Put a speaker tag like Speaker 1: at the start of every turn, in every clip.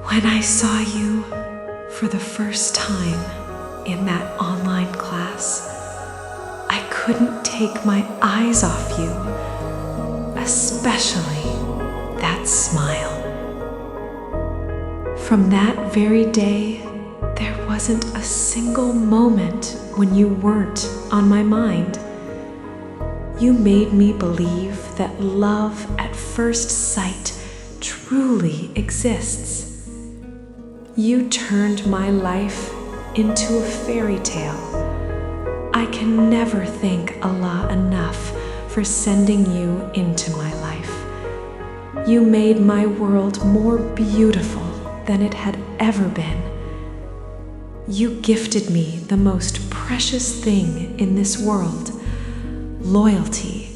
Speaker 1: When I saw you for the first time in that online class, I couldn't take my eyes off you, especially that smile. From that very day, there wasn't a single moment when you weren't on my mind. You made me believe that love at first sight truly exists. You turned my life into a fairy tale. I can never thank Allah enough for sending you into my life. You made my world more beautiful than it had ever been. You gifted me the most precious thing in this world, loyalty,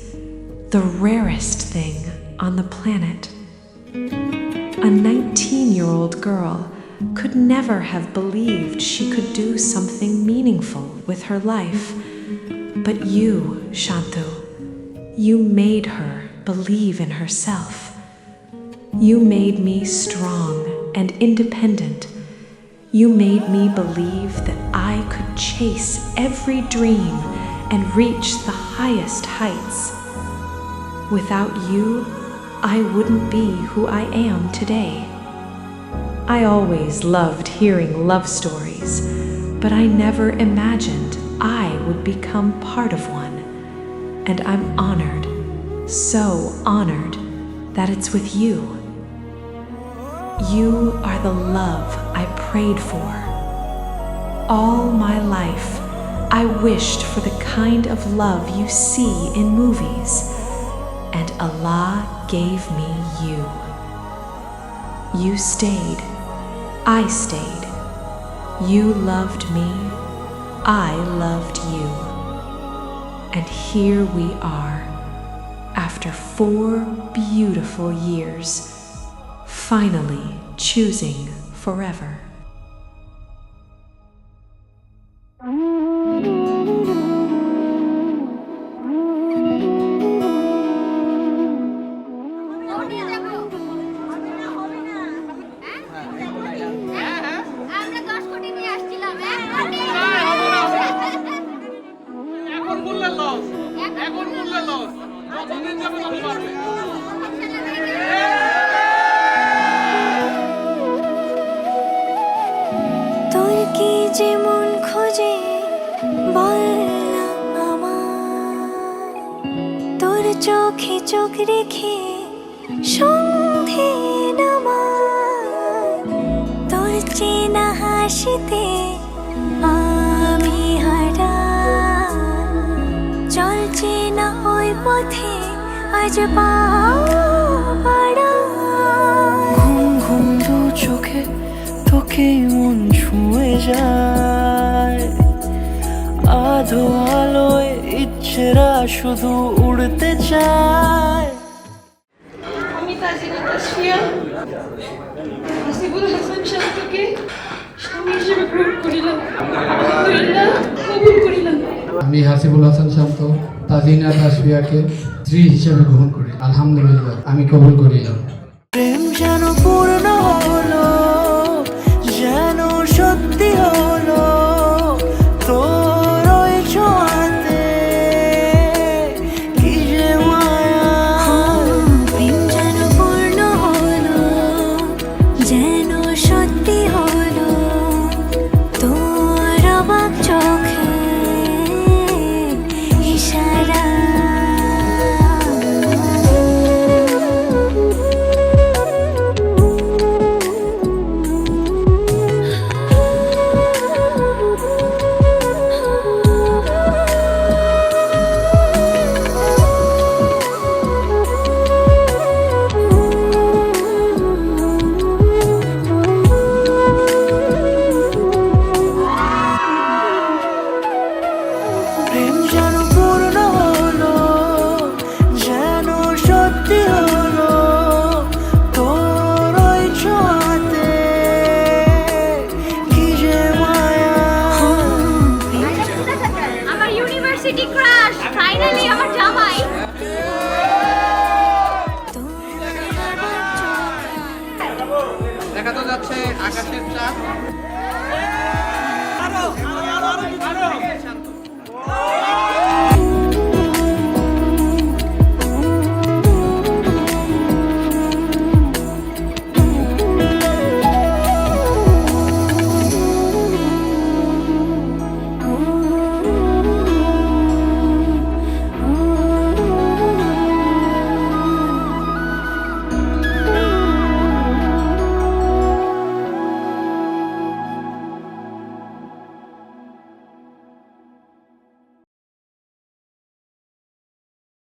Speaker 1: the rarest thing on the planet. A 19-year-old girl could never have believed she could do something meaningful with her life. But you, Shantu, you made her believe in herself. You made me strong and independent. You made me believe that I could chase every dream and reach the highest heights. Without you, I wouldn't be who I am today. I always loved hearing love stories, but I never imagined I would become part of one. And I'm honored, so honored, that it's with you. You are the love I prayed for. All my life, I wished for the kind of love you see in movies, and Allah gave me you. You stayed. I stayed. You loved me. I loved you. And here we are, after 4 beautiful years, finally choosing forever.
Speaker 2: যেমন খোঁজে বলনা আমার তোর চোখে চোখ রেখে সন্ধে নামায় তোর চেনা হাসিতে আমি হারাই চল চেনা ওই পথে আজ পা বাড়াই ঘুম ঘুম দু চোখে তোকে মন ছুঁয়ে যায় আধো আলোয় ইচ্ছেরা শুধু উড়তে চায়
Speaker 3: আমি তাজিনা তাসফিয়া হাসিবুল হাসান শান্তকে স্বামী হিসেবে গ্রহণ করিলাম আলহামদুলিল্লাহ কবুল করিলাম
Speaker 4: আমি হাসিবুল হাসান শান্ত তাজিনা তাসফিয়াকে স্ত্রী হিসেবে গ্রহণ করি আলহামদুলিল্লাহ আমি কবুল করিলাম
Speaker 2: প্রেম যেন পূর্ণ হলো যেন সত্যি হলো তোর ওই ছোঁয়াতে কি যে মায়া প্রেম যেন পূর্ণ হলো যেন সত্যি হলো তোর অবাক চোখে ইশারা
Speaker 5: আকাশের চাঁদ